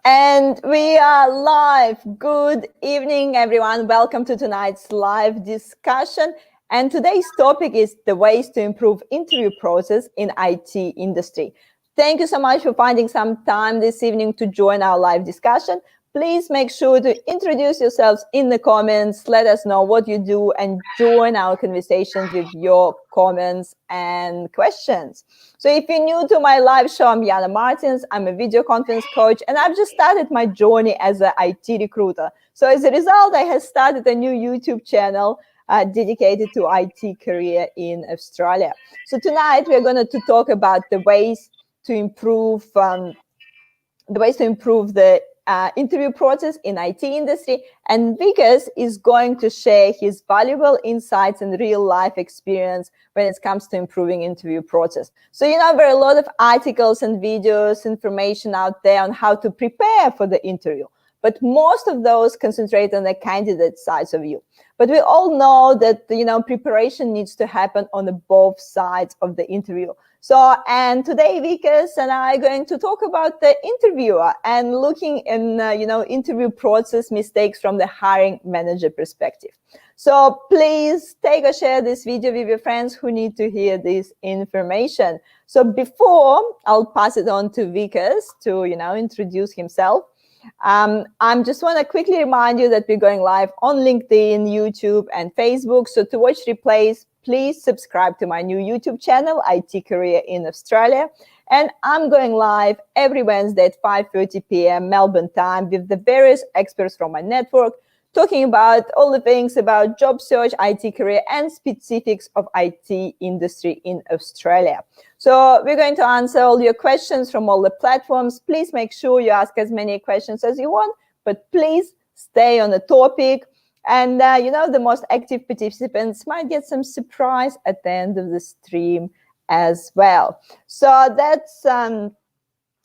And we are live. Good evening, everyone. Welcome to tonight's live discussion. And today's topic is the ways to improve interview process in IT industry. Thank you so much for finding some time this evening to join our live discussion. Please make sure to introduce yourselves in the comments. Let us know what you do and join our conversations with your comments and questions. So if you're new to my live show, I'm Yana Martins. I'm a video conference coach, and I've just started my journey as an IT recruiter. So as a result, I have started a new YouTube channel dedicated to IT career in Australia. So tonight we're going to talk about the ways to improve the interview process in IT industry, and Vikas is going to share his valuable insights and real life experience when it comes to improving interview process. So there are a lot of articles and videos, information out there on how to prepare for the interview, but most of those concentrate on the candidate sides of you. But we all know that preparation needs to happen on both sides of the interview. And today Vikas and I are going to talk about the interviewer and looking in interview process mistakes from the hiring manager perspective. So please take or share this video with your friends who need to hear this information. So before I'll pass it on to Vikas to introduce himself, I just want to quickly remind you that we're going live on LinkedIn, YouTube, and Facebook. So to watch replays, please subscribe to my new YouTube channel, IT Career in Australia. And I'm going live every Wednesday at 5:30 p.m. Melbourne time with the various experts from my network, talking about all the things about job search, IT career, and specifics of IT industry in Australia. So we're going to answer all your questions from all the platforms. Please make sure you ask as many questions as you want, but please stay on the topic. And, the most active participants might get some surprise at the end of the stream as well. So that's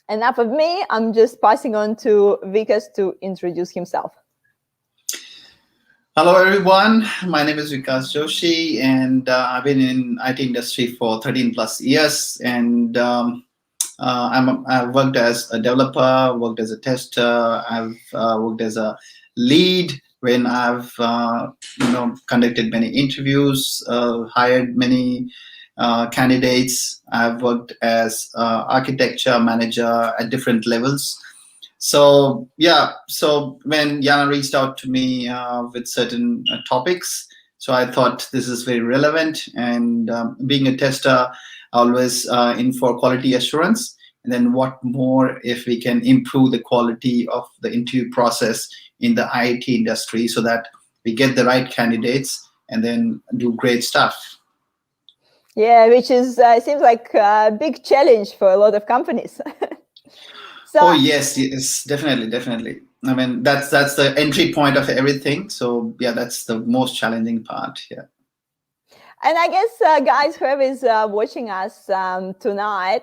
enough of me. I'm just passing on to Vikas to introduce himself. Hello, everyone. My name is Vikas Joshi, and I've been in IT industry for 13 plus years. And I've worked as a developer, worked as a tester. I've worked as a lead when I've conducted many interviews, hired many candidates. I've worked as architecture manager at different levels. So when Yana reached out to me with certain topics, so I thought this is very relevant. And being a tester, always in for quality assurance. And then what more if we can improve the quality of the interview process in the IT industry so that we get the right candidates and then do great stuff. Yeah, which is seems like a big challenge for a lot of companies. Oh yes, definitely. I mean, that's the entry point of everything. So yeah, that's the most challenging part. Yeah. And I guess, guys, whoever is watching us tonight,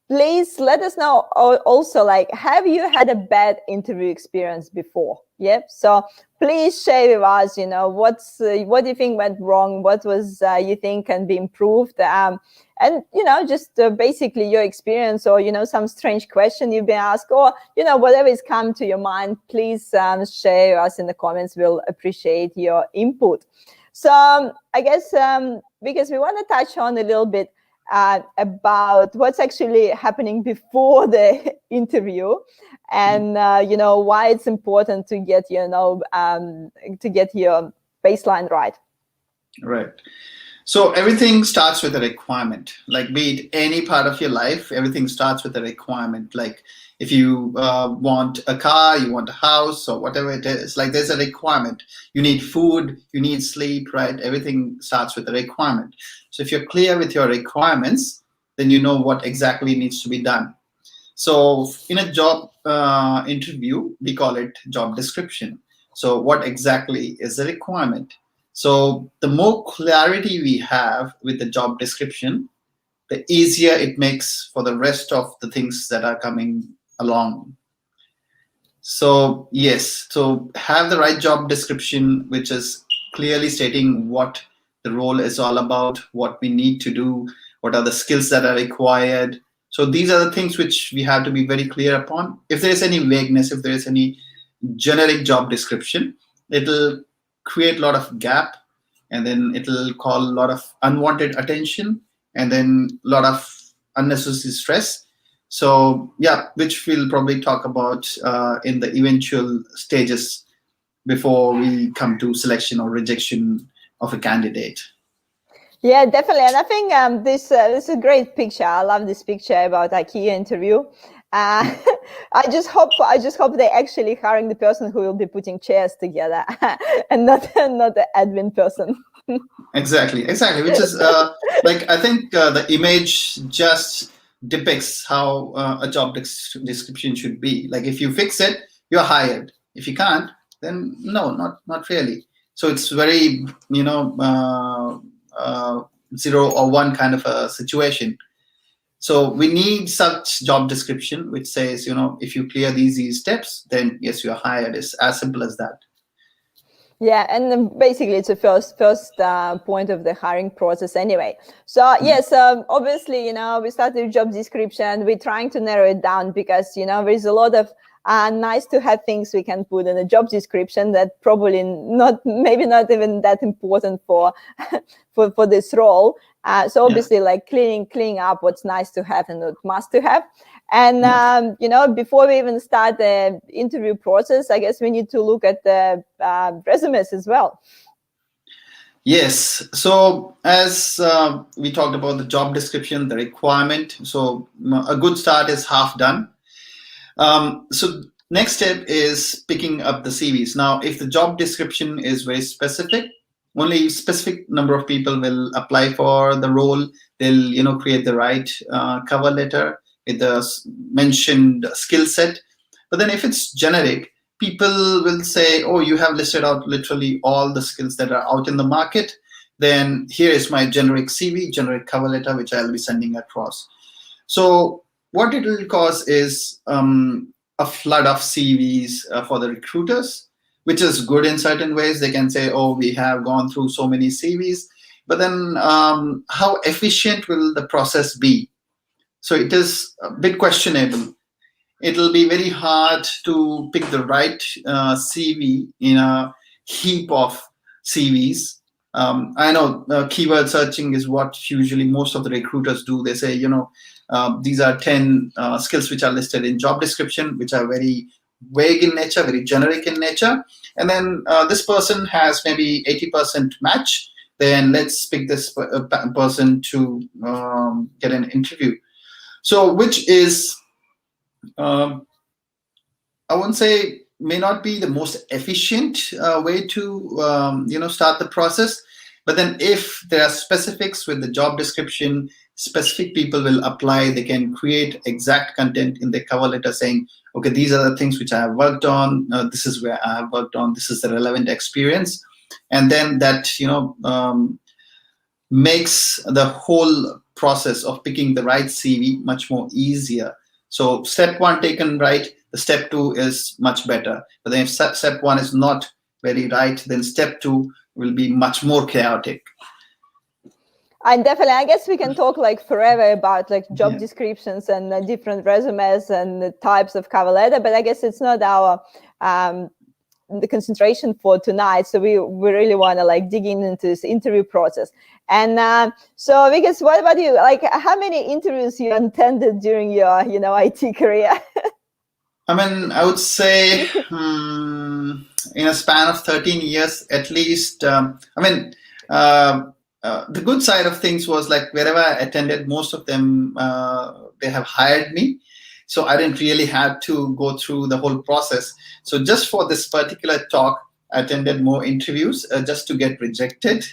please let us know also, have you had a bad interview experience before? Yep. So please share with us, what do you think went wrong? What was you think can be improved? And, just basically your experience or, some strange question you've been asked or, whatever is come to your mind, please share us in the comments. We'll appreciate your input. So I guess because we want to touch on a little bit about what's actually happening before the interview and, why it's important to get, to get your baseline right. Right. So everything starts with a requirement, like be it any part of your life, everything starts with a requirement. Like if you want a car, you want a house or whatever it is, like there's a requirement. You need food, you need sleep, right? Everything starts with a requirement. So if you're clear with your requirements, then you know what exactly needs to be done. So in a job interview, we call it job description. So what exactly is the requirement? So the more clarity we have with the job description, the easier it makes for the rest of the things that are coming along. So yes, so have the right job description, which is clearly stating what the role is all about, what we need to do, what are the skills that are required. So these are the things which we have to be very clear upon. If there is any vagueness, if there is any generic job description, it'll create a lot of gap, and then it'll call a lot of unwanted attention, and then a lot of unnecessary stress. So yeah, which we'll probably talk about in the eventual stages before we come to selection or rejection of a candidate. Yeah, definitely. And I think this is a great picture. I love this picture about IKEA interview. I just hope they actually hiring the person who will be putting chairs together and not the admin person. Exactly. Which is like, I think the image just depicts how a job description should be. Like, if you fix it, you're hired. If you can't, then no, not really. So it's very, 0 or 1 kind of a situation. So we need such job description which says, if you clear these steps, then yes, you're hired. It's as simple as that. Yeah, and then basically it's the first point of the hiring process anyway. So yes, obviously, we start the job description. We're trying to narrow it down because, there's a lot of nice to have things we can put in a job description that probably maybe not even that important for for this role. So obviously, like cleaning up what's nice to have and what must to have. And before we even start the interview process, I guess we need to look at the resumes as well. Yes. So as we talked about the job description, the requirement. So a good start is half done. So next step is picking up the CVs. Now, if the job description is very specific, only specific number of people will apply for the role. They'll, create the right cover letter with the mentioned skill set. But then if it's generic, people will say, oh, you have listed out literally all the skills that are out in the market. Then here is my generic CV, generic cover letter, which I'll be sending across. So what it will cause is a flood of CVs for the recruiters, which is good in certain ways. They can say, oh, we have gone through so many CVs, but then how efficient will the process be? So it is a bit questionable. It'll be very hard to pick the right CV in a heap of CVs. I know keyword searching is what usually most of the recruiters do. They say, these are 10 skills which are listed in job description, which are very vague in nature, very generic in nature. And then this person has maybe 80% match. Then let's pick this person to get an interview. So which is, I wouldn't say may not be the most efficient way to, start the process. But then if there are specifics with the job description, specific people will apply. They can create exact content in their cover letter saying, okay, these are the things which I have worked on. This is where I have worked on. This is the relevant experience. And then that, makes the whole process of picking the right CV much more easier. So step 1 taken right, the step 2 is much better. But then if step 1 is not very right, then step 2 will be much more chaotic. And definitely, I guess we can talk like forever about like job descriptions and different resumes and the types of cover letter, but I guess it's not our the concentration for tonight. So we really want to like dig into this interview process. And so Vikas, what about you? Like, how many interviews you attended during your IT career? I mean, I would say in a span of 13 years at least. The good side of things was like wherever I attended, most of them they have hired me. So I didn't really have to go through the whole process. So just for this particular talk, I attended more interviews just to get rejected.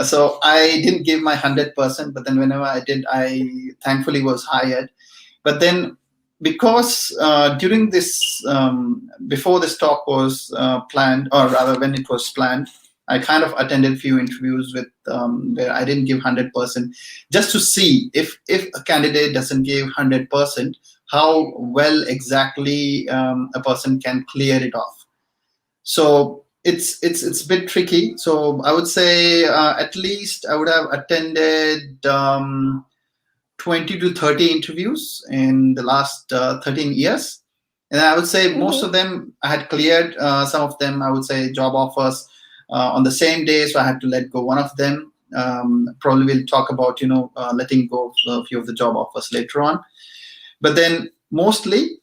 So I didn't give my 100%, but then whenever I did, I thankfully was hired. But then because during this, before this talk was planned, or rather when it was planned, I kind of attended a few interviews with where I didn't give 100%, just to see if a candidate doesn't give 100%, how well exactly a person can clear it off. So it's a bit tricky. So I would say at least I would have attended 12 20 to 30 interviews in the last 13 years. And I would say most of them I had cleared. Some of them, I would say, job offers on the same day. So I had to let go one of them. Probably we'll talk about, letting go of a few of the job offers later on. But then mostly,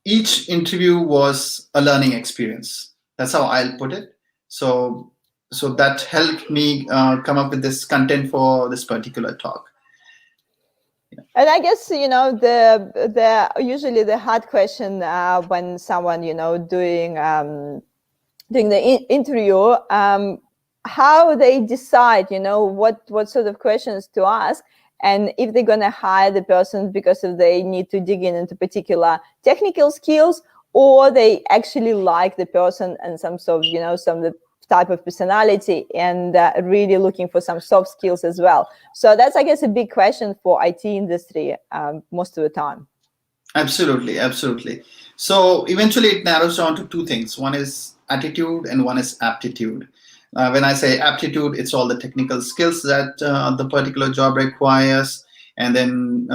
each interview was a learning experience. That's how I'll put it. So that helped me come up with this content for this particular talk. And I guess, the usually the hard question when someone, doing the interview, how they decide, what sort of questions to ask, and if they're going to hire the person because of they need to dig into particular technical skills, or they actually like the person and some sort of, some type of personality, and really looking for some soft skills as well. So that's, I guess, a big question for IT industry most of the time. Absolutely. So eventually it narrows down to two things. One is attitude and one is aptitude. When I say aptitude, it's all the technical skills that the particular job requires. And then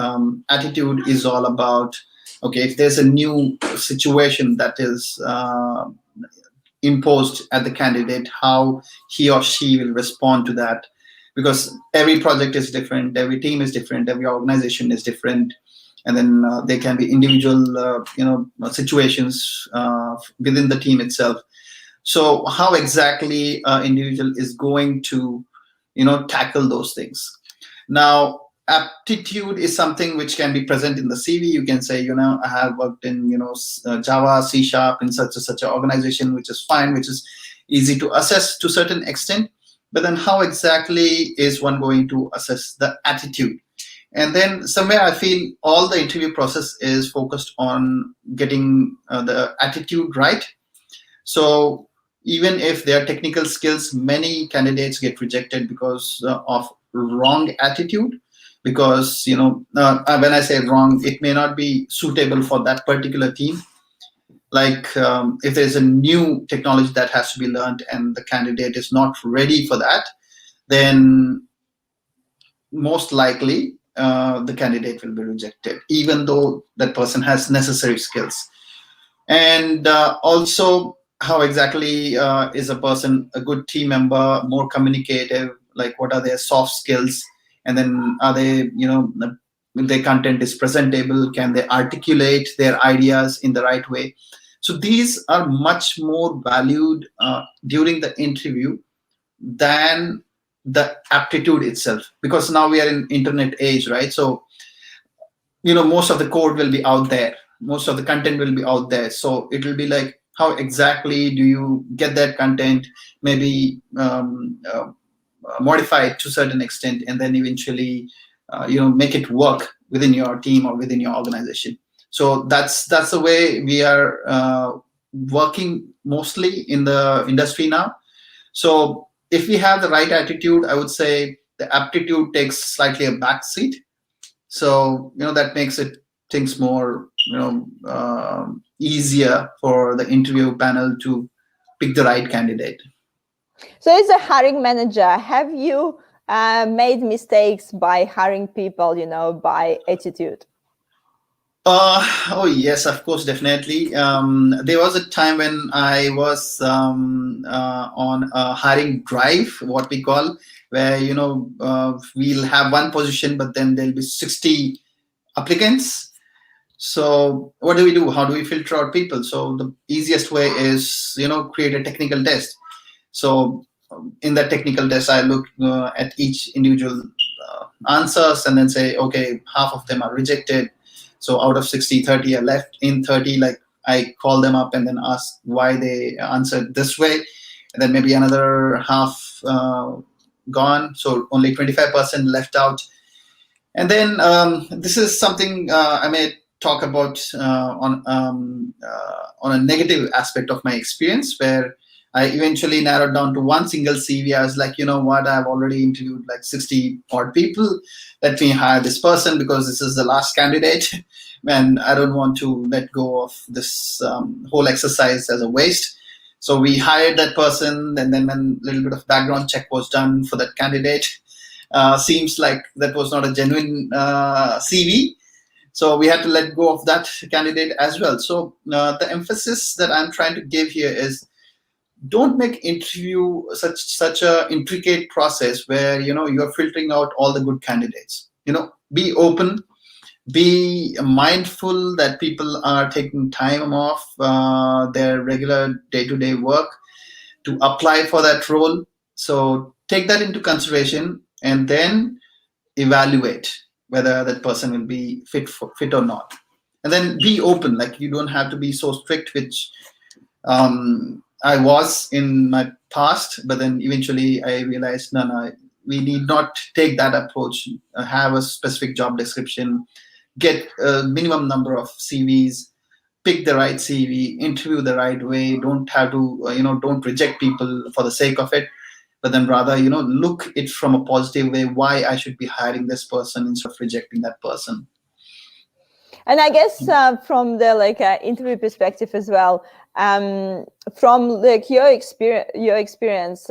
attitude is all about, okay, if there's a new situation that is imposed at the candidate, how he or she will respond to that. Because every project is different, every team is different, every organization is different. And then there can be individual, situations within the team itself. So how exactly an individual is going to, tackle those things. Now, aptitude is something which can be present in the CV. You can say, I have worked in, Java, C# in such an organization, which is fine, which is easy to assess to a certain extent. But then how exactly is one going to assess the attitude? And then somewhere I feel all the interview process is focused on getting the attitude right. So even if their technical skills, many candidates get rejected because of wrong attitude. Because, when I say wrong, it may not be suitable for that particular team. Like if there's a new technology that has to be learned and the candidate is not ready for that, then most likely the candidate will be rejected, even though that person has necessary skills. And also, how exactly is a person a good team member, more communicative, like what are their soft skills? And then are they, if their content is presentable, can they articulate their ideas in the right way? So these are much more valued during the interview than the aptitude itself, because now we are in internet age, right? So, most of the code will be out there. Most of the content will be out there. So it will be like, how exactly do you get that content, maybe modify it to a certain extent, and then eventually, make it work within your team or within your organization. So that's the way we are working mostly in the industry now. So if we have the right attitude, I would say the aptitude takes slightly a back seat. So, that makes it things more, easier for the interview panel to pick the right candidate. So as a hiring manager, have you made mistakes by hiring people, by attitude? Oh yes, of course, definitely. There was a time when I was on a hiring drive, what we call, where we'll have one position, but then there'll be 60 applicants. So what do we do? How do we filter out people? So the easiest way is create a technical test. So in that technical test, I look at each individual answers and then say, okay, half of them are rejected. So out of 60, 30 are left. In 30, like I call them up and then ask why they answered this way. And then maybe another half gone. So only 25% left out. And then this is something I may talk about on a negative aspect of my experience, where I eventually narrowed down to one single CV. I was like, what, I've already interviewed like 60 odd people. Let me hire this person because this is the last candidate. And I don't want to let go of this whole exercise as a waste. So we hired that person, and then a little bit of background check was done for that candidate. seems like that was not a genuine CV. So we had to let go of that candidate as well. So the emphasis that I'm trying to give here is, don't make interview such a intricate process where you're filtering out all the good candidates. Be open, be mindful that people are taking time off their regular day-to-day work to apply for that role. So take that into consideration and then evaluate whether that person will be fit or not. And then be open. Like, you don't have to be so strict, which I was in my past, but then eventually I realized, no, we need not take that approach. Have a specific job description, get a minimum number of CVs, pick the right CV, interview the right way. Don't have to, don't reject people for the sake of it, but then rather, look it from a positive way, why I should be hiring this person instead of rejecting that person. And I guess from the interview perspective as well, from your experience,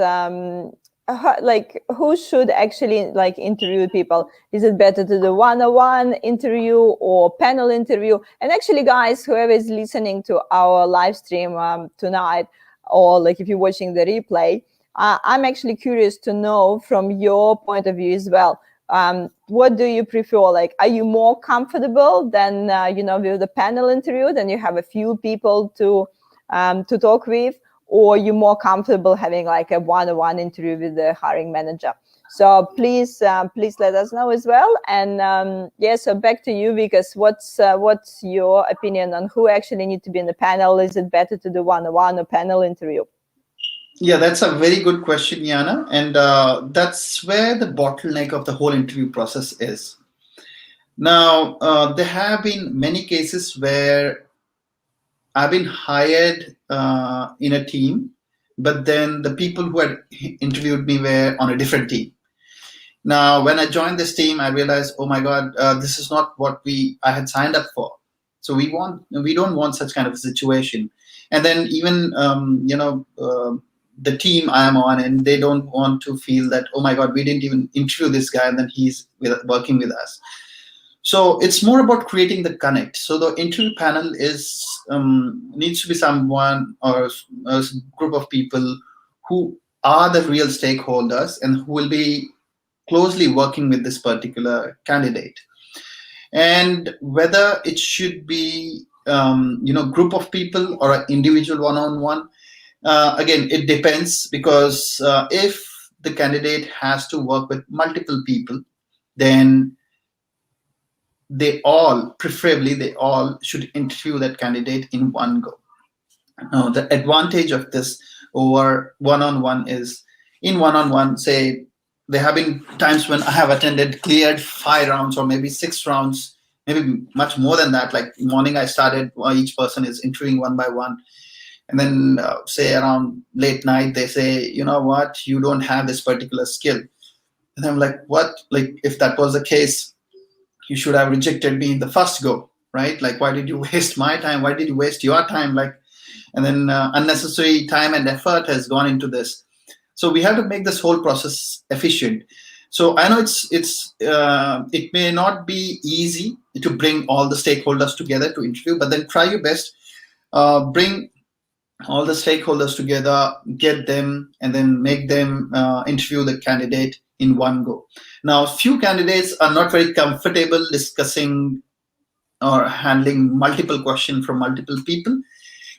who should actually interview people? Is it better to do one-on-one interview or panel interview? And actually, guys, whoever is listening to our live stream tonight, or if you're watching the replay, I'm actually curious to know from your point of view as well. What do you prefer? Are you more comfortable than with the panel interview? Then you have a few people to talk with, or you're more comfortable having a one-on-one interview with the hiring manager? So please let us know as well. And so back to you, Vikas. What's your opinion on who actually need to be in the panel? Is it better to do one-on-one or panel interview? Yeah, that's a very good question, Yana. And that's where the bottleneck of the whole interview process is. Now, there have been many cases where I've been hired in a team, but then the people who had interviewed me were on a different team. Now, when I joined this team, I realized, oh my God, this is not what I had signed up for. So we don't want such kind of a situation. And then even the team I am on, and they don't want to feel that, oh my God, we didn't even interview this guy and then he's working with us. So it's more about creating the connect. So the interview panel needs to be someone or a group of people who are the real stakeholders and who will be closely working with this particular candidate. And whether it should be group of people or an individual one-on-one, again, it depends, because if the candidate has to work with multiple people, then preferably they all should interview that candidate in one go. Now, the advantage of this over one-on-one is, in one-on-one, say, there have been times when I have cleared 5 rounds or maybe 6 rounds, maybe much more than that. Like morning I started, each person is interviewing one by one. And then say around late night, they say, you know what, you don't have this particular skill. And I'm like, what? Like, if that was the case, you should have rejected me in the first go, right? Like, why did you waste my time? Why did you waste your time? And then unnecessary time and effort has gone into this. So we have to make this whole process efficient. So I know it may not be easy to bring all the stakeholders together to interview, but then try your best, bring all the stakeholders together, get them, and then make them interview the candidate in one go. Now, few candidates are not very comfortable discussing or handling multiple questions from multiple people,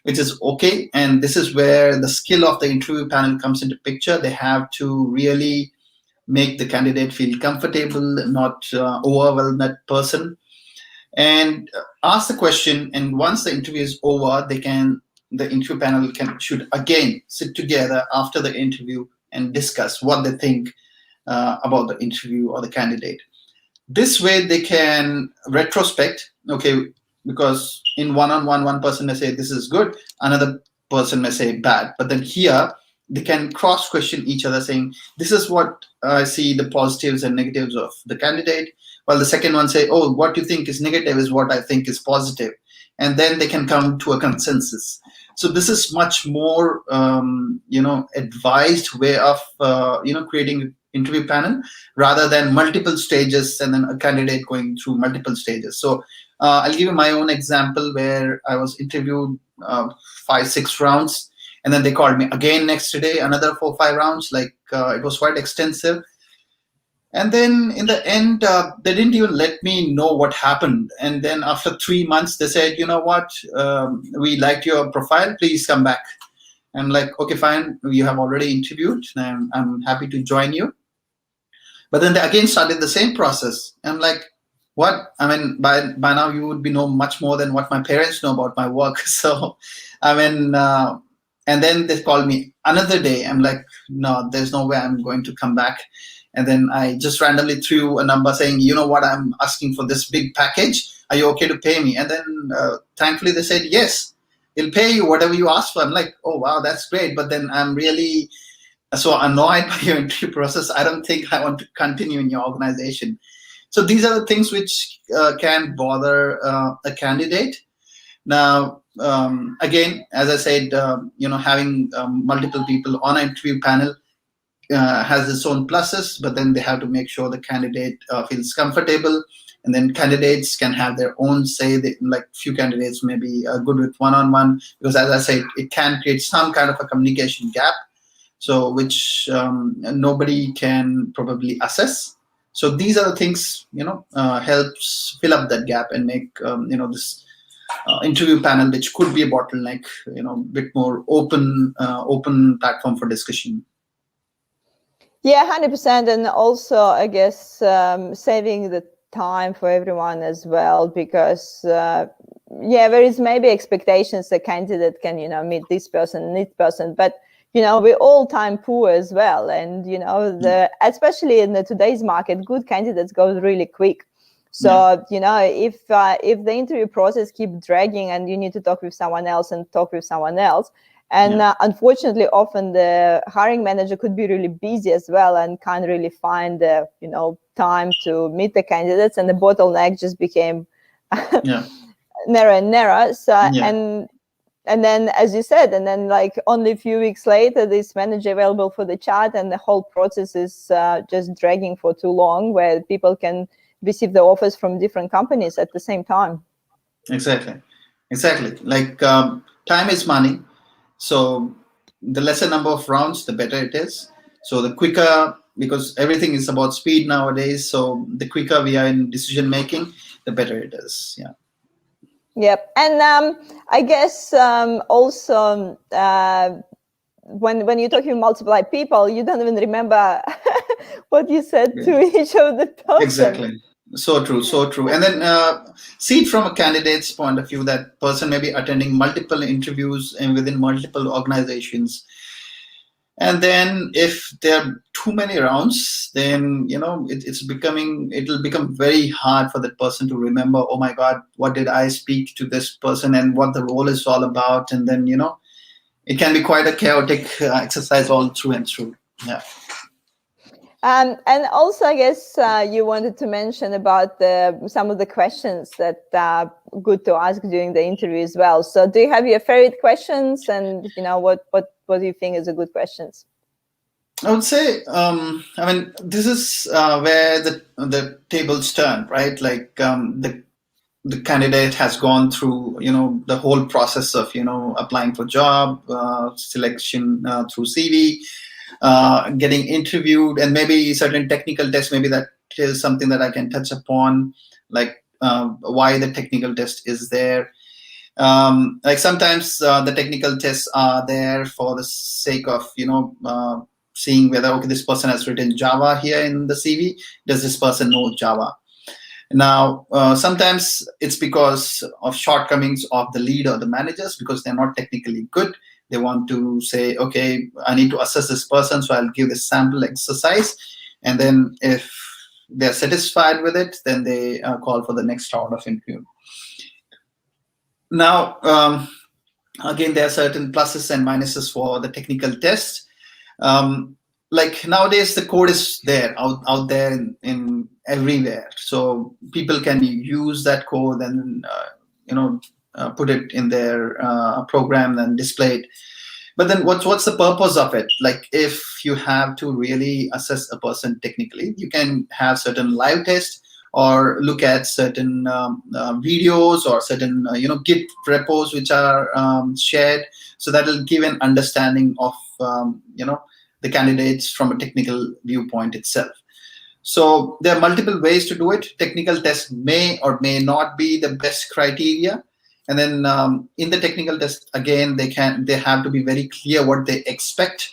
which is okay. And this is where the skill of the interview panel comes into picture. They have to really make the candidate feel comfortable, not overwhelm that person, and ask the question. And once the interview is over, the interview panel should again sit together after the interview and discuss what they think about the interview or the candidate. This way they can retrospect, okay, because in one-on-one, one person may say this is good, another person may say bad, but then here they can cross-question each other, saying this is what I see the positives and negatives of the candidate, while the second one say, oh, what you think is negative is what I think is positive, and then they can come to a consensus. So this is much more advised way of creating interview panel rather than multiple stages and then a candidate going through multiple stages. So I'll give you my own example where I was interviewed 5-6 rounds, and then they called me again next day, another 4-5 rounds. Like it was quite extensive. And then in the end, they didn't even let me know what happened. And then after 3 months, they said, you know what, we liked your profile, please come back. I'm like, okay, fine, you have already interviewed, and I'm happy to join you. But then they again started the same process. I'm like, what? I mean, by now you would be know much more than what my parents know about my work. So, I mean, and then they called me another day. I'm like, no, there's no way I'm going to come back. And then I just randomly threw a number saying, you know what, I'm asking for this big package. Are you okay to pay me? And then thankfully they said, yes, they'll pay you whatever you ask for. I'm like, oh, wow, that's great. But then I'm really so annoyed by your interview process. I don't think I want to continue in your organization. So these are the things which can bother a candidate. Now, again, as I said, having multiple people on an interview panel has its own pluses, but then they have to make sure the candidate feels comfortable, and then candidates can have their own say. Like few candidates may be good with one-on-one, because as I said, it can create some kind of a communication gap, so which nobody can probably assess. So these are the things, helps fill up that gap and make this interview panel, which could be a bottleneck, bit more open platform for discussion. Yeah, 100%. And also, I guess, saving the time for everyone as well, because, there is maybe expectations the candidate can, meet this person and this person, but, we're all time poor as well. And, especially in today's market, good candidates go really quick. So, if the interview process keep dragging and you need to talk with someone else and talk with someone else, and unfortunately, often the hiring manager could be really busy as well and can't really find the time to meet the candidates, and the bottleneck just became narrower and narrower. So and then, as you said, and then like only a few weeks later, this manager available for the chat, and the whole process is just dragging for too long, where people can receive the offers from different companies at the same time. Exactly. Like time is money. So the lesser number of rounds, the better it is. So the quicker, because everything is about speed nowadays. So the quicker we are in decision making, the better it is. Yeah. Yep. And I guess also when you're talking multiple people, you don't even remember what you said to each of the person. Exactly. So true. And then see it from a candidate's point of view, that person may be attending multiple interviews and within multiple organizations. And then if there are too many rounds, then, it'll become very hard for that person to remember, oh my God, what did I speak to this person and what the role is all about. And then, it can be quite a chaotic exercise all through and through. Yeah. And also, I guess you wanted to mention about some of the questions that are good to ask during the interview as well. So do you have your favorite questions, and what do you think is a good questions? I would say, this is where the tables turn, right? Like the candidate has gone through, the whole process of, applying for job, selection through CV, getting interviewed, and maybe certain technical tests. Maybe that is something that I can touch upon, like why the technical test is there. Like sometimes the technical tests are there for the sake of, seeing whether, okay, this person has written Java here in the CV. Does this person know Java? Now, sometimes it's because of shortcomings of the lead or the managers, because they're not technically good. They want to say, okay, I need to assess this person, so I'll give this sample exercise. And then if they're satisfied with it, then they call for the next round of interview. Now, again, there are certain pluses and minuses for the technical test. Like nowadays, the code is there, out there in everywhere. So people can use that code and, put it in their program and display it. But then what's the purpose of it? Like, if you have to really assess a person technically, you can have certain live tests or look at certain videos or certain Git repos which are shared, so that will give an understanding of the candidates from a technical viewpoint itself. So there are multiple ways to do it. Technical tests may or may not be the best criteria. And then in the technical test, again, they have to be very clear what they expect.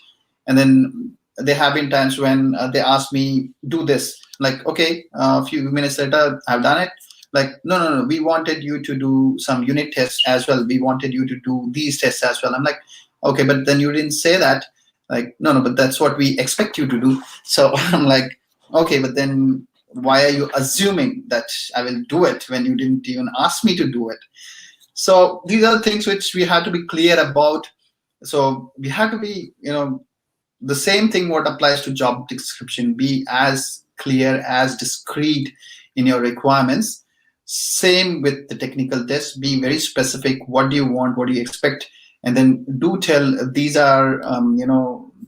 And then there have been times when they ask me, do this. Like, okay, a few minutes later, I've done it. Like, no, we wanted you to do some unit tests as well. We wanted you to do these tests as well. I'm like, okay, but then you didn't say that. Like, no, but that's what we expect you to do. So I'm like, okay, but then why are you assuming that I will do it when you didn't even ask me to do it? So these are things which we have to be clear about. So we have to be, the same thing what applies to job description, be as clear, as discreet in your requirements. Same with the technical test, be very specific. What do you want? What do you expect? And then do tell, these are,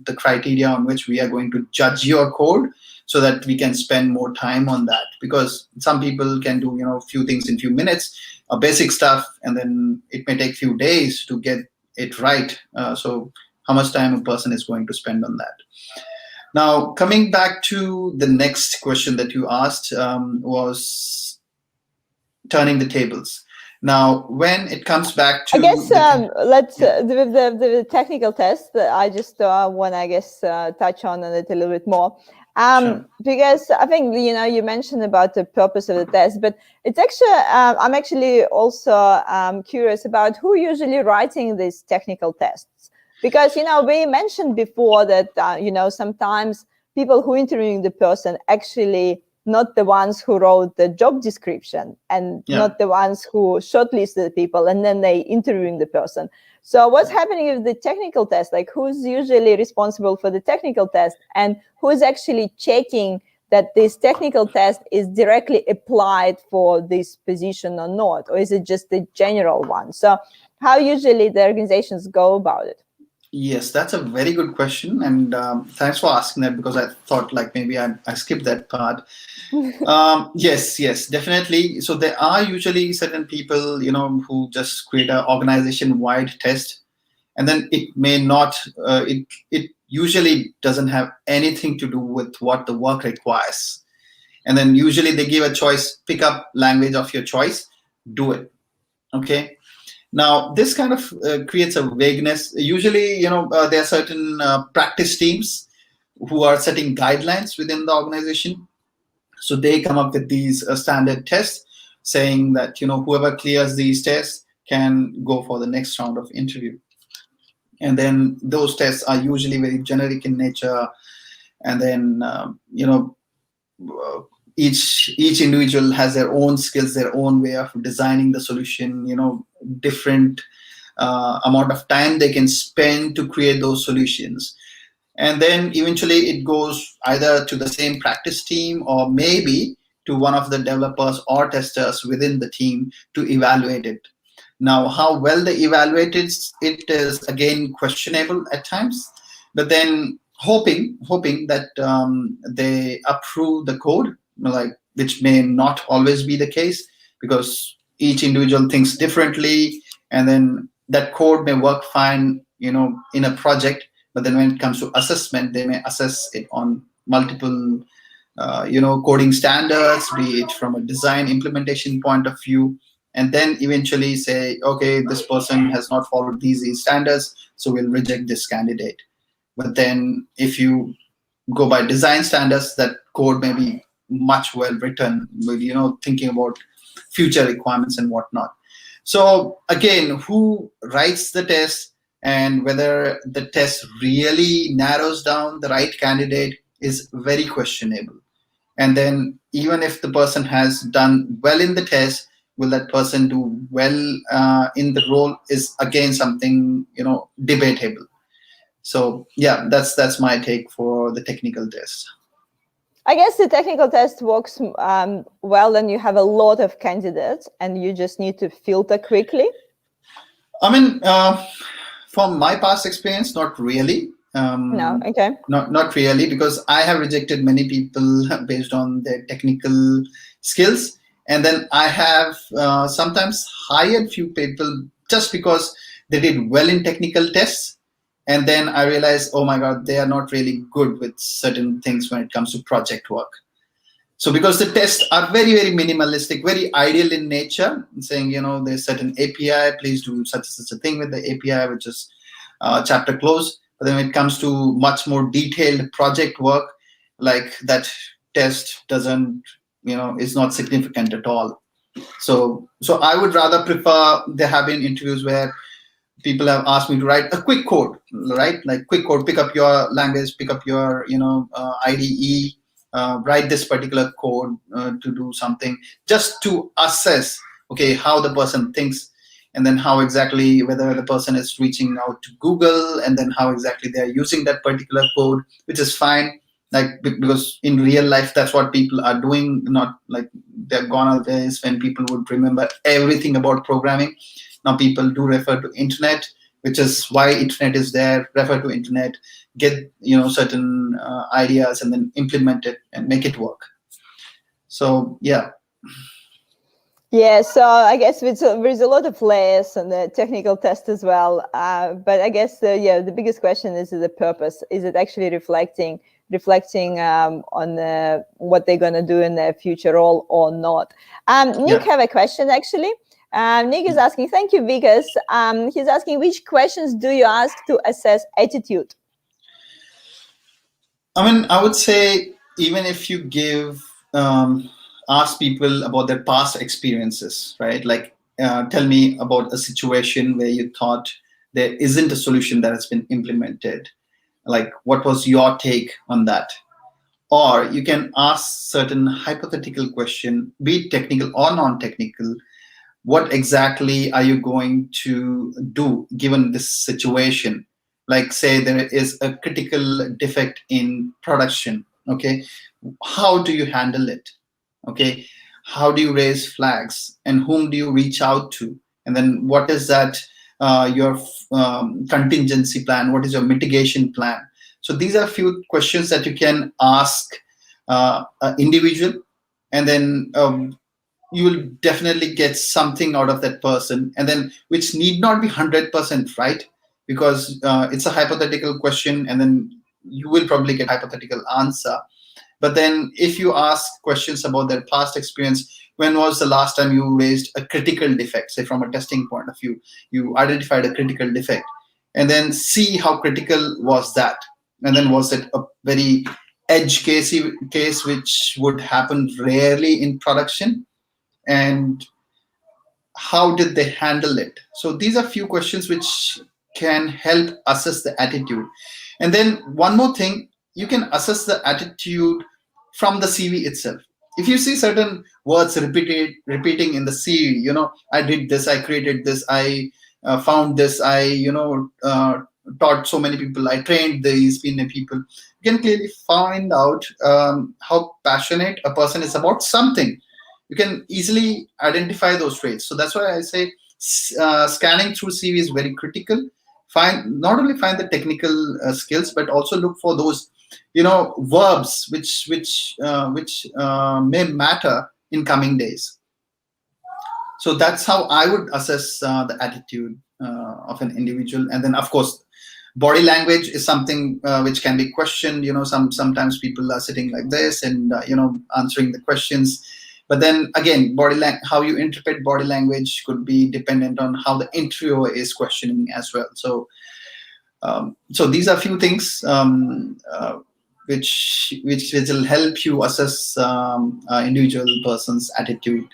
the criteria on which we are going to judge your code, so that we can spend more time on that. Because some people can do, a few things in few minutes, basic stuff, and then it may take few days to get it right. So how much time a person is going to spend on that? Now, coming back to the next question that you asked, was turning the tables. Now, when it comes back to, I guess let's the technical test. I just want to, touch on it a little bit more. Sure. Because I think, you mentioned about the purpose of the test, but it's actually, I'm actually also curious about who usually writing these technical tests. Because, we mentioned before that, sometimes people who interviewing the person actually not the ones who wrote the job description and not the ones who shortlisted the people, and then they interviewing the person. So what's happening with the technical test? Like, who's usually responsible for the technical test, and who's actually checking that this technical test is directly applied for this position or not? Or is it just the general one? So how usually the organizations go about it? Yes, that's a very good question, and thanks for asking that, because I thought like maybe I skipped that part. Yes, definitely. So there are usually certain people, who just create an organization-wide test, and then it may not. It usually doesn't have anything to do with what the work requires, and then usually they give a choice: pick up language of your choice, do it. Okay. Now, this kind of creates a vagueness. Usually, there are certain practice teams who are setting guidelines within the organization. So they come up with these standard tests, saying that, whoever clears these tests can go for the next round of interview. And then those tests are usually very generic in nature. And then, each individual has their own skills, their own way of designing the solution, different amount of time they can spend to create those solutions. And then eventually it goes either to the same practice team, or maybe to one of the developers or testers within the team to evaluate it. Now, how well they evaluate it is again questionable at times, but then hoping that they approve the code, which may not always be the case, because each individual thinks differently, and then that code may work fine, in a project, but then when it comes to assessment, they may assess it on multiple, coding standards, be it from a design implementation point of view, and then eventually say, okay, this person has not followed these standards, so we'll reject this candidate. But then if you go by design standards, that code may be much well written with, thinking about future requirements and whatnot. So again, who writes the test and whether the test really narrows down the right candidate is very questionable. And then even if the person has done well in the test, will that person do well in the role is again something, debatable. So yeah, that's my take for the technical test. I guess the technical test works well when you have a lot of candidates and you just need to filter quickly. I mean, From my past experience, not really. No, okay. Not really, because I have rejected many people based on their technical skills, and then I have sometimes hired few people just because they did well in technical tests, and then I realized, oh my God, they are not really good with certain things when it comes to project work. So because the tests are very, very minimalistic, very ideal in nature, saying, there's certain API, please do such and such a thing with the API, which is chapter close. But then when it comes to much more detailed project work, like that test doesn't, is not significant at all. So I would rather prefer, there have been interviews where people have asked me to write a quick code, right? Like quick code, pick up your language, pick up your, IDE, write this particular code to do something, just to assess, okay, how the person thinks, and then how exactly, whether the person is reaching out to Google, and then how exactly they're using that particular code, which is fine. Like, because in real life, that's what people are doing, not like they're gone are days when people would remember everything about programming. Now people do refer to internet, which is why internet is there. Refer to internet, get certain ideas, and then implement it and make it work. So yeah. Yeah, so I guess there's a lot of layers on the technical test as well. But I guess the biggest question is the purpose. Is it actually reflecting on what they're going to do in their future role or not? Nick have a question actually. Nick is asking, thank you, Vikas. He's asking, which questions do you ask to assess attitude? I mean, I would say, even if you ask people about their past experiences, right? Like, tell me about a situation where you thought there isn't a solution that has been implemented. Like, what was your take on that? Or you can ask certain hypothetical question, be it technical or non-technical. What exactly are you going to do given this situation? Like, say there is a critical defect in production. Okay, how do you handle it? Okay, how do you raise flags, and whom do you reach out to? And then what is that your contingency plan? What is your mitigation plan? So these are a few questions that you can ask an individual, and then you will definitely get something out of that person, and then which need not be 100% right, because it's a hypothetical question, and then you will probably get hypothetical answer. But then if you ask questions about their past experience, when was the last time you raised a critical defect, say from a testing point of view, you identified a critical defect, and then see how critical was that, and then was it a very edge case which would happen rarely in production, and how did they handle it? So these are few questions which can help assess the attitude. And then one more thing, you can assess the attitude from the CV itself. If you see certain words repeating in the CV, I did this, I created this, I found this, I taught so many people, I trained these people, you can clearly find out how passionate a person is about something. You can easily identify those traits. So that's why I say scanning through CV is very critical. Not only find the technical skills, but also look for those verbs which may matter in coming days. So that's how I would assess the attitude of an individual. And then of course body language is something which can be questioned. Sometimes people are sitting like this and answering the questions. But then again, how you interpret body language could be dependent on how the interviewer is questioning as well. So these are a few things which will help you assess individual person's attitude.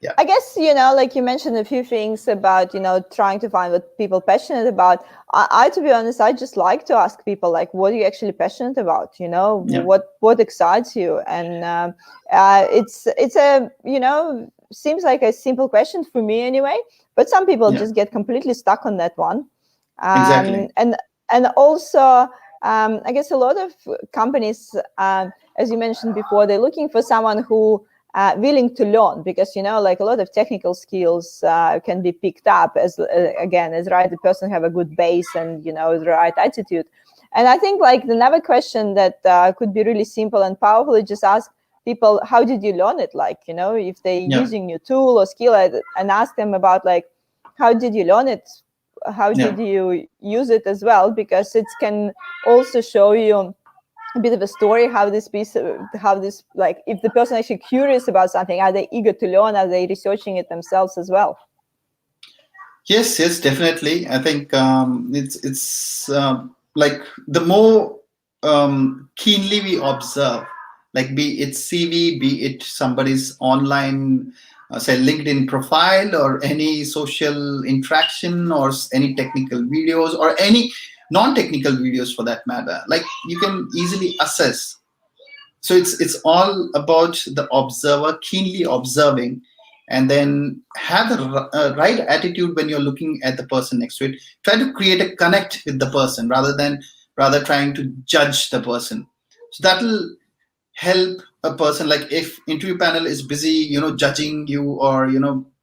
Yeah. I guess, like you mentioned a few things about, trying to find what people are passionate about. I to be honest, I just like to ask people, like, what are you actually passionate about? What excites you? And it's a, seems like a simple question for me anyway, but some people just get completely stuck on that one. Exactly. And also, I guess a lot of companies, as you mentioned before, they're looking for someone who willing to learn, because like a lot of technical skills can be picked up as again, as right, the person have a good base and the right attitude. And I think like another question that could be really simple and powerful is just ask people, how did you learn it? Like if they're using new tool or skill, and ask them about like, how did you learn it? How did you use it as well? Because it can also show you a bit of a story, how this like, if the person actually curious about something, are they eager to learn, are they researching it themselves as well? Yes, definitely. I think it's like the more keenly we observe, like be it CV, be it somebody's online say LinkedIn profile, or any social interaction, or any technical videos, or any non-technical videos for that matter, like you can easily assess. So it's all about the observer keenly observing, and then have the right attitude when you're looking at the person next to it. Try to create a connect with the person rather trying to judge the person. So that'll help a person. Like if interview panel is busy judging you, or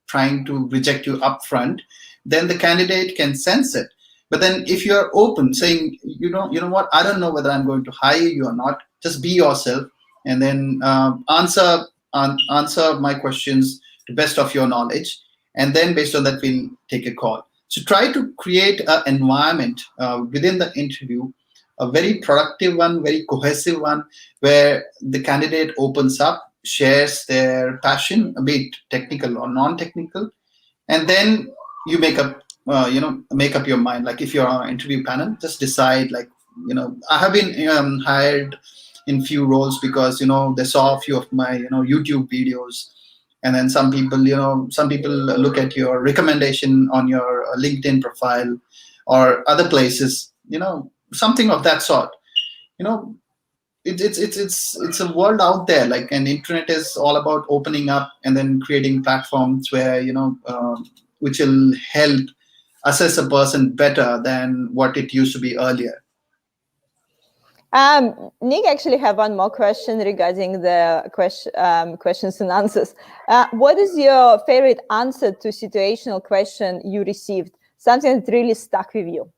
trying to reject you upfront, then the candidate can sense it. But then if you're open, saying you know what, I don't know whether I'm going to hire you or not, just be yourself, and then answer my questions to best of your knowledge, and then based on that we'll take a call. So try to create an environment within the interview, a very productive one, very cohesive one, where the candidate opens up, shares their passion, be it technical or non-technical, and then you make up your mind. Like if you're on an interview panel, just decide, like I have been hired in few roles because they saw a few of my YouTube videos, and then some people look at your recommendation on your LinkedIn profile or other places, something of that sort. It's a world out there, like, and internet is all about opening up and then creating platforms where which will help assess a person better than what it used to be earlier. Nick actually have one more question regarding the questions and answers. What is your favorite answer to situational question you received? Something that really stuck with you?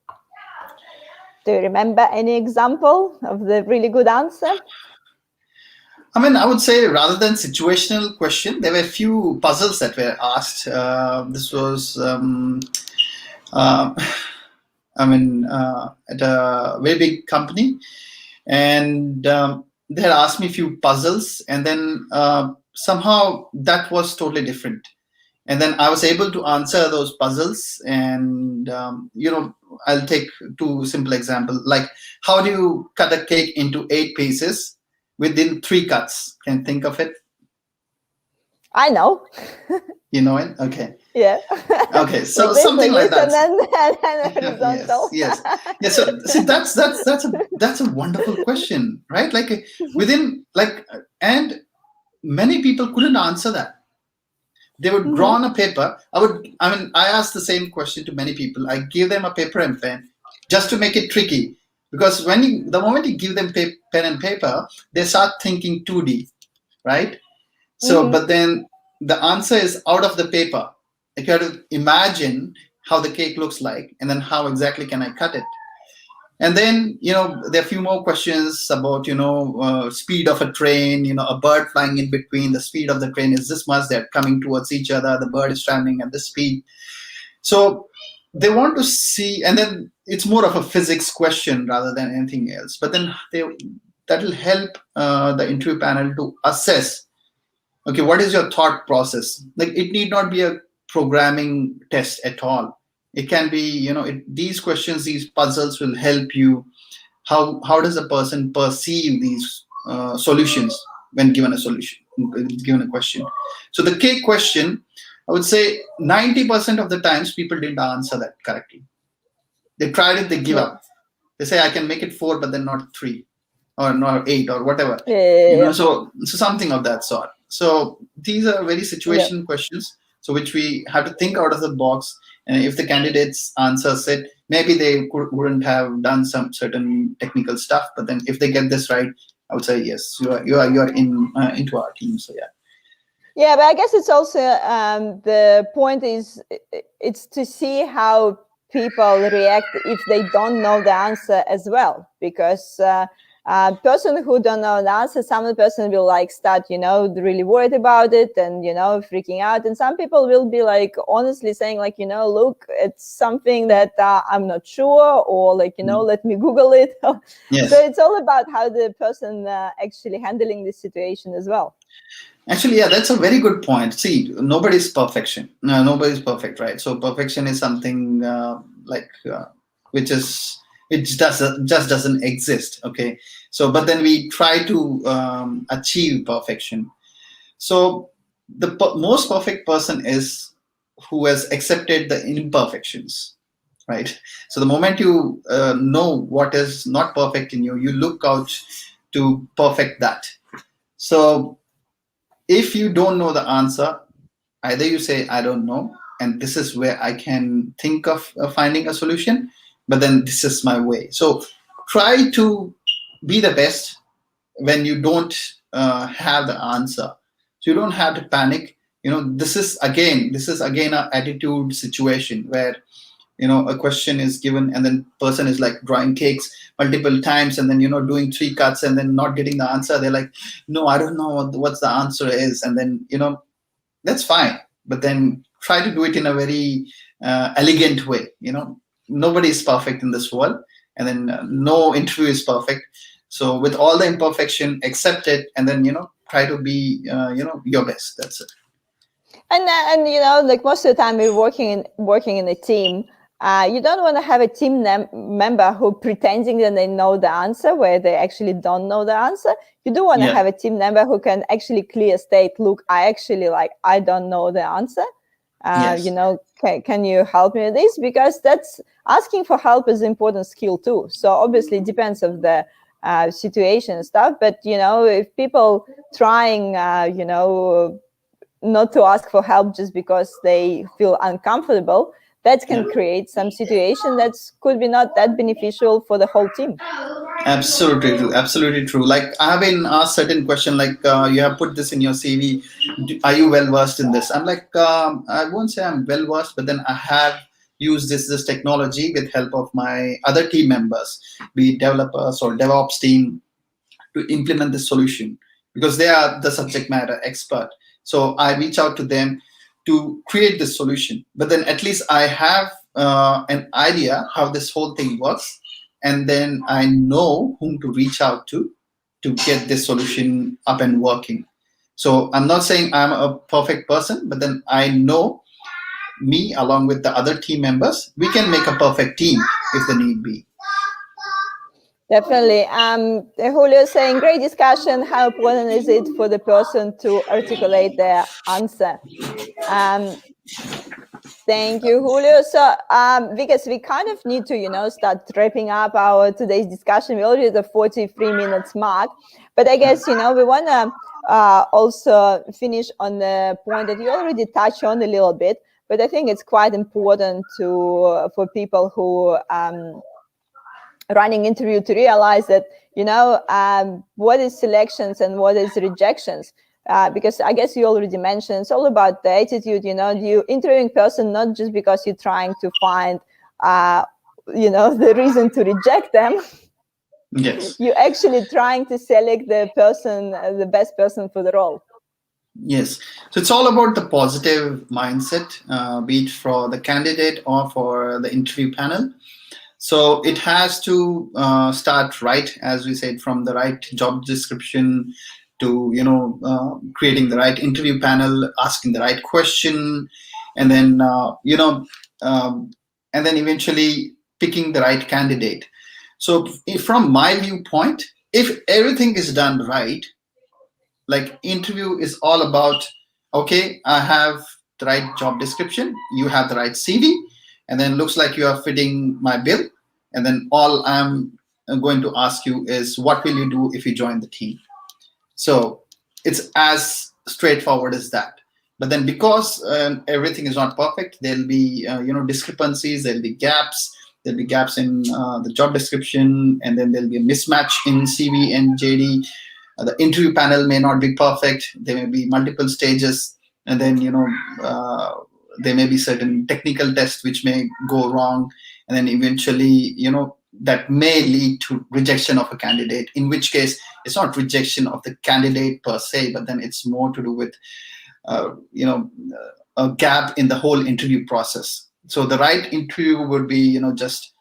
Do you remember any example of the really good answer? I mean, I would say rather than situational question, there were a few puzzles that were asked. This was, at a very big company, and they had asked me a few puzzles, and then somehow that was totally different. And then I was able to answer those puzzles, and I'll take two simple examples. Like, how do you cut a cake into 8 pieces within 3 cuts? Can you think of it? I know. You know it? Okay. Yeah. Okay, so something like that. And then horizontal. Yes. So see, that's a wonderful question, right? Like within and many people couldn't answer that. They would draw on a paper. I asked the same question to many people. I give them a paper and pen just to make it tricky, because the moment you give them pen and paper, they start thinking 2D, right? So, but then the answer is out of the paper. Like you have to imagine how the cake looks like, and then how exactly can I cut it. And then, there are a few more questions about, speed of a train, a bird flying in between. The speed of the train is this much. They're coming towards each other. The bird is traveling at this speed. So they want to see, and then it's more of a physics question rather than anything else. But then that will help the interview panel to assess, okay, what is your thought process? Like, it need not be a programming test at all. It can be, these questions, these puzzles will help you. How does a person perceive these solutions when given a question? So the cake question, I would say 90% of the times people didn't answer that correctly. They tried it, they give up. They say, I can make it 4, but then not 3 or not 8 or whatever. So something of that sort. So these are very situation questions, so which we have to think out of the box. And if the candidates answers it, maybe they wouldn't have done some certain technical stuff. But then if they get this right, I would say yes, you are into our team. So yeah. Yeah, but I guess it's also the point is it's to see how people react if they don't know the answer as well, because person who don't know the answer, some of the person will like start, really worried about it and, freaking out. And some people will be like honestly saying like, look, it's something that I'm not sure, or like, let me Google it. Yes. So it's all about how the person actually handling the situation as well. Actually, yeah, that's a very good point. See, nobody's perfection. No, nobody's perfect, right? So perfection is something which is just doesn't exist. Okay, so but then we try to achieve perfection. So the most perfect person is who has accepted the imperfections, right? So the moment you know what is not perfect in you, you look out to perfect that. So if you don't know the answer, either you say I don't know, and this is where I can think of finding a solution, but then this is my way. So try to be the best when you don't have the answer. So you don't have to panic. This is again a attitude situation where a question is given and then person is like drawing cakes multiple times and then doing 3 cuts and then not getting the answer. They're like, no, I don't know what the answer is. And then that's fine, but then try to do it in a very elegant way. Nobody is perfect in this world, and then no interview is perfect. So with all the imperfection, accept it, and then try to be your best. That's it. And like most of the time we're working in a team. You don't want to have a team member who pretending that they know the answer where they actually don't know the answer. You do want to have a team member who can actually clear state, look, I don't know the answer. Yes. Can you help me with this? Because that's asking for help is an important skill too. So obviously it depends of the situation and stuff. But, if people trying, not to ask for help just because they feel uncomfortable, that can create some situation that could be not that beneficial for the whole team. Absolutely true. Absolutely true. Like I have been asked certain question, like you have put this in your CV. Are you well versed in this? I'm like, I won't say I'm well versed, but then I have used this technology with help of my other team members, be it developers or DevOps team, to implement the solution because they are the subject matter expert. So I reach out to them to create this solution. But then at least I have an idea how this whole thing works, and then I know whom to reach out to get this solution up and working. So I'm not saying I'm a perfect person, but then I know me along with the other team members, we can make a perfect team if the need be. Definitely. Julio saying, great discussion. How important is it for the person to articulate their answer? Thank you, Julio. So, Vikas, we kind of need to, start wrapping up our today's discussion. We already at the 43 minutes mark, but I guess, we want to also finish on the point that you already touched on a little bit, but I think it's quite important for people who running interview to realize that, what is selections and what is rejections. Because I guess you already mentioned it's all about the attitude, you interviewing person, not just because you're trying to find, the reason to reject them. Yes. You're actually trying to select the person, the best person for the role. Yes. So it's all about the positive mindset, be it for the candidate or for the interview panel. So it has to start right, as we said, from the right job description to creating the right interview panel, asking the right question, and then and then eventually picking the right candidate. So from my viewpoint, if everything is done right, like interview is all about, okay, I have the right job description, you have the right CV, and then looks like you are fitting my bill, and then all I'm going to ask you is what will you do if you join the team. So it's as straightforward as that. But then because everything is not perfect, there'll be discrepancies, there'll be gaps in the job description, and then there'll be a mismatch in CV and JD. the interview panel may not be perfect. There may be multiple stages, and then there may be certain technical tests which may go wrong, and then eventually that may lead to rejection of a candidate, in which case it's not rejection of the candidate per se, but then it's more to do with a gap in the whole interview process. So the right interview would be just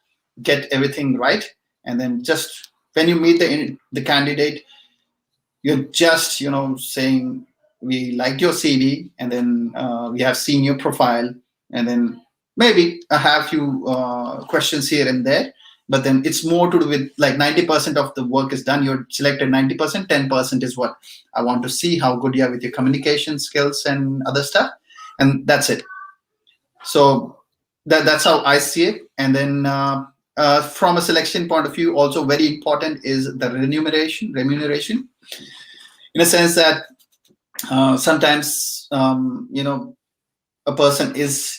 get everything right, and then just when you meet the candidate, you're just saying we liked your CV, and then we have seen your profile, and then maybe I have few questions here and there, but then it's more to do with like 90% of the work is done. You're selected 90%, 10% is what I want to see, how good you are with your communication skills and other stuff, and that's it. So that's how I see it. And then from a selection point of view, also very important is the remuneration, in a sense that sometimes a person is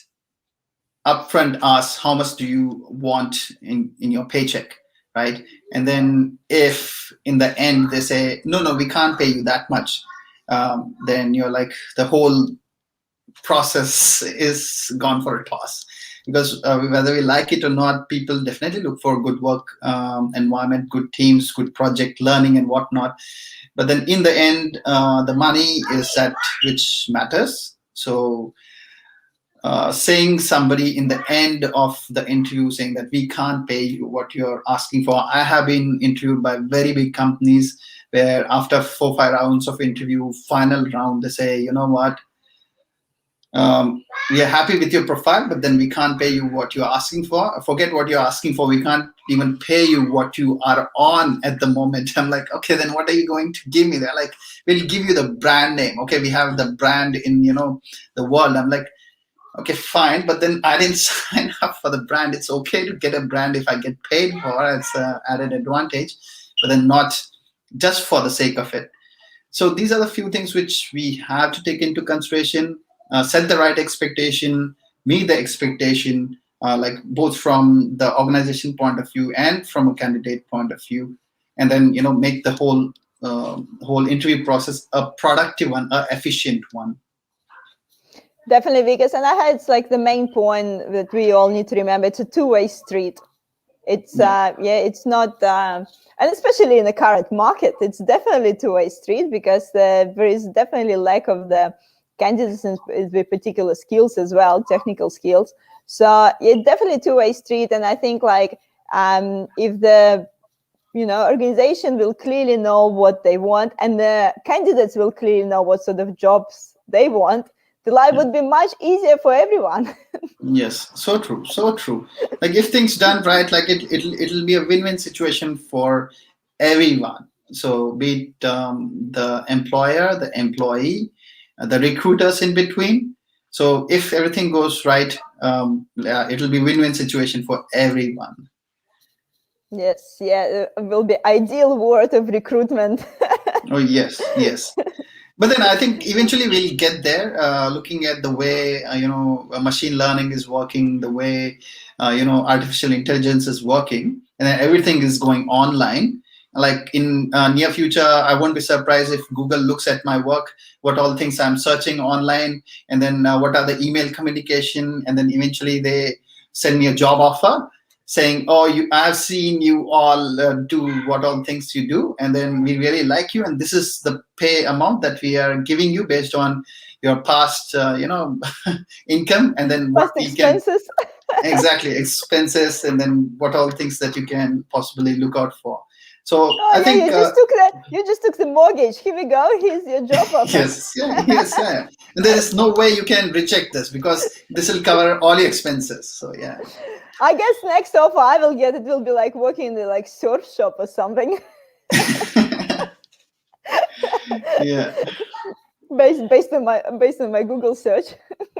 upfront asks how much do you want in your paycheck, right? And then if in the end they say no, we can't pay you that much, then you're like, the whole process is gone for a toss. Because whether we like it or not, people definitely look for good work environment, good teams, good project learning and whatnot. But then in the end, the money is that which matters. So saying somebody in the end of the interview saying that we can't pay you what you're asking for. I have been interviewed by very big companies where after 4-5 rounds of interview, final round, they say, you know what, we are happy with your profile, but then we can't pay you what you're asking for. Forget what you're asking for. We can't even pay you what you are on at the moment. I'm like, okay, then what are you going to give me? They're like, we'll give you the brand name. Okay, we have the brand in the world. I'm like, okay, fine, but then I didn't sign up for the brand. It's okay to get a brand if I get paid for it. It's an added advantage, but then not just for the sake of it. So these are the few things which we have to take into consideration. Set the right expectation, meet the expectation, like both from the organization point of view and from a candidate point of view, and then make the whole interview process a productive one, a efficient one. Definitely, Vikas, and I had it's like the main point that we all need to remember. It's a two-way street. It's it's not, and especially in the current market, it's definitely a two-way street because there is definitely lack of the candidates with particular skills as well, technical skills. So it's definitely a two-way street, and I think like if the organization will clearly know what they want, and the candidates will clearly know what sort of jobs they want, the life would be much easier for everyone. Yes, so true, so true. Like if things done right, like it'll be a win-win situation for everyone. So be it the employer, the employee, the recruiters in between. So if everything goes right, it'll be win-win situation for everyone. Yes, yeah, it will be ideal world of recruitment. Oh yes, yes. But then I think eventually we'll get there. Looking at the way machine learning is working, the way artificial intelligence is working, and then everything is going online. Like in near future, I won't be surprised if Google looks at my work, what all things I'm searching online, and then what are the email communication, and then eventually they send me a job offer saying, oh, I have seen you all do what all things you do, and then we really like you, and this is the pay amount that we are giving you based on your past, income, and then what expenses. Exactly, expenses, and then what all things that you can possibly look out for. So I think you just took the mortgage. Here we go. Here's your job offer. Yes, yeah. And there is no way you can reject this because this will cover all your expenses. So yeah. I guess next offer I will get, it will be like working in the surf shop or something. Yeah. Based on my Google search.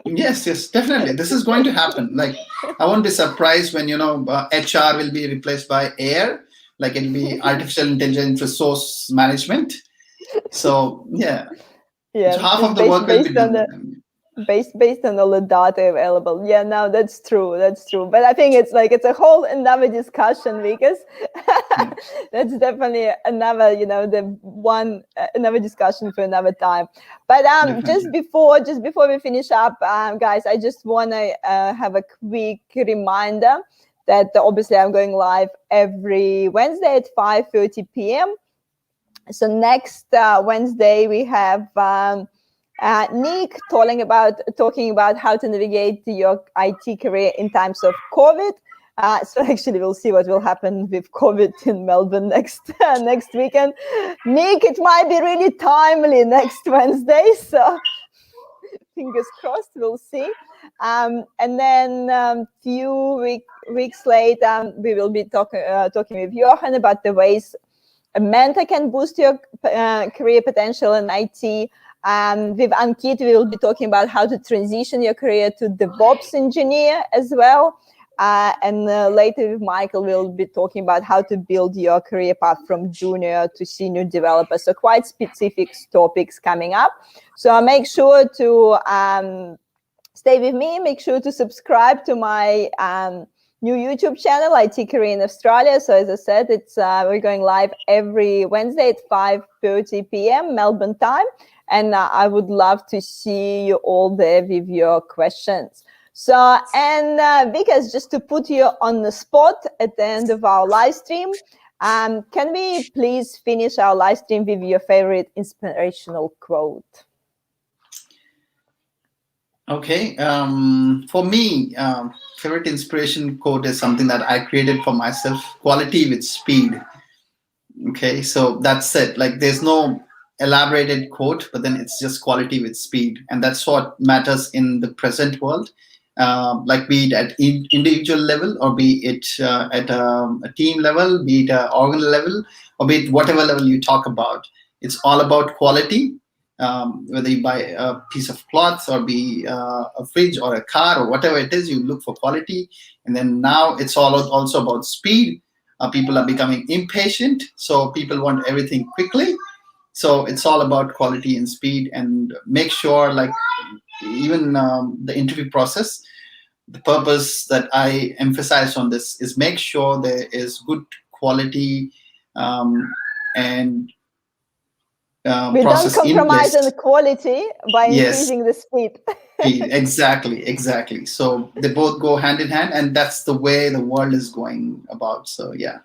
Yes, definitely. This is going to happen. Like I won't be surprised when HR will be replaced by AIR. Like it'll be artificial intelligence resource management. So yeah. Yeah. So half of the work will be done. based on all the data available. Yeah, no, that's true. But I think it's a whole another discussion, because Yeah. that's definitely another, another discussion for another time. But just Definitely. before we finish up, guys, I just want to have a quick reminder that obviously I'm going live every Wednesday at 5:30 p.m. So next Wednesday we have Nick talking about how to navigate your IT career in times of COVID. So actually, we'll see what will happen with COVID in Melbourne next weekend. Nick, it might be really timely next Wednesday, so fingers crossed. We'll see. And then weeks later, we will be talking with Johan about the ways a mentor can boost your career potential in IT. With Ankit, we will be talking about how to transition your career to DevOps engineer as well. And later with Michael, we'll be talking about how to build your career path from junior to senior developer. So quite specific topics coming up. So make sure to stay with me. Make sure to subscribe to my new YouTube channel, IT Career in Australia. So as I said, we're going live every Wednesday at 5:30 p.m. Melbourne time. And I would love to see you all there with your questions. So, and Vikas, just to put you on the spot at the end of our live stream, can we please finish our live stream with your favorite inspirational quote? Okay. For me, favorite inspiration quote is something that I created for myself: quality with speed. Okay, so that's it. Like, there's no elaborated quote, but then it's just quality with speed, and that's what matters in the present world. Like, be it at individual level, or be it at a team level, be it a organ level, or be it whatever level you talk about. It's all about quality. Whether you buy a piece of cloth, or be a fridge or a car or whatever it is, you look for quality. And then now it's also about speed. People are becoming impatient, so people want everything quickly. So it's all about quality and speed. And make sure, like, even the interview process, the purpose that I emphasize on this is make sure there is good quality and We process don't in compromise place. on the quality by Yes, increasing the speed. exactly. So they both go hand in hand, and that's the way the world is going about. So yeah.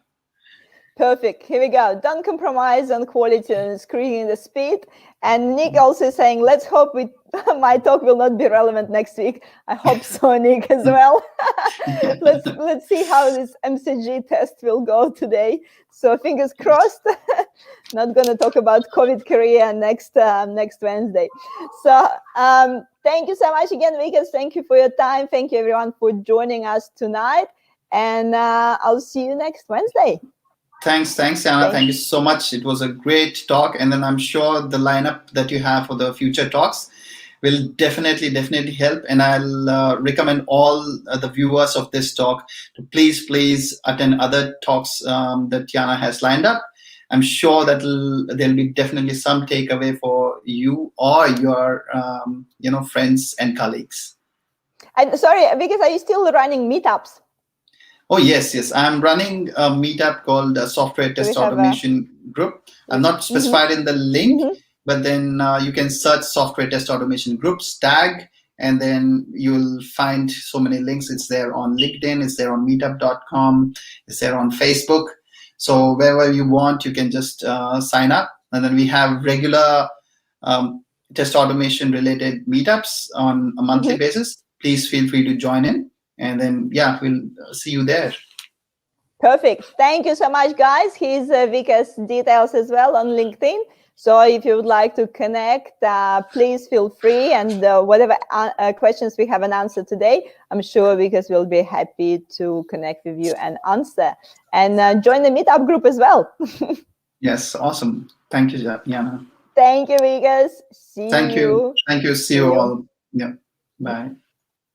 Perfect. Here we go. Don't compromise on quality and increasing the speed. And Nick also saying, let's hope my talk will not be relevant next week. I hope so, Nick, as well. Let's see how this MCG test will go today. So fingers crossed. Not going to talk about COVID career next Wednesday. So thank you so much again, Vikas. Thank you for your time. Thank you, everyone, for joining us tonight. And I'll see you next Wednesday. Thanks, Anna. Thank you so much. It was a great talk, and then I'm sure the lineup that you have for the future talks will definitely help. And I'll recommend all the viewers of this talk to please attend other talks that Yana has lined up. I'm sure that there'll be definitely some takeaway for you or your friends and colleagues. And sorry, because are you still running meetups? Oh, yes. I'm running a meetup called Software Test Automation Group. I'm not specified in the link, but then you can search Software Test Automation Groups tag, and then you'll find so many links. It's there on LinkedIn, it's there on meetup.com, it's there on Facebook. So wherever you want, you can just sign up. And then we have regular test automation related meetups on a monthly basis. Please feel free to join in. And then, yeah, we'll see you there. Perfect. Thank you so much, guys. Here's Vikas details as well on LinkedIn. So if you would like to connect, please feel free. And whatever questions we haven't answered today, I'm sure Vikas will be happy to connect with you and answer. And join the meetup group as well. Yes, awesome. Thank you, Jana. Thank you, Vikas. Thank you. See you all. Yeah. Bye.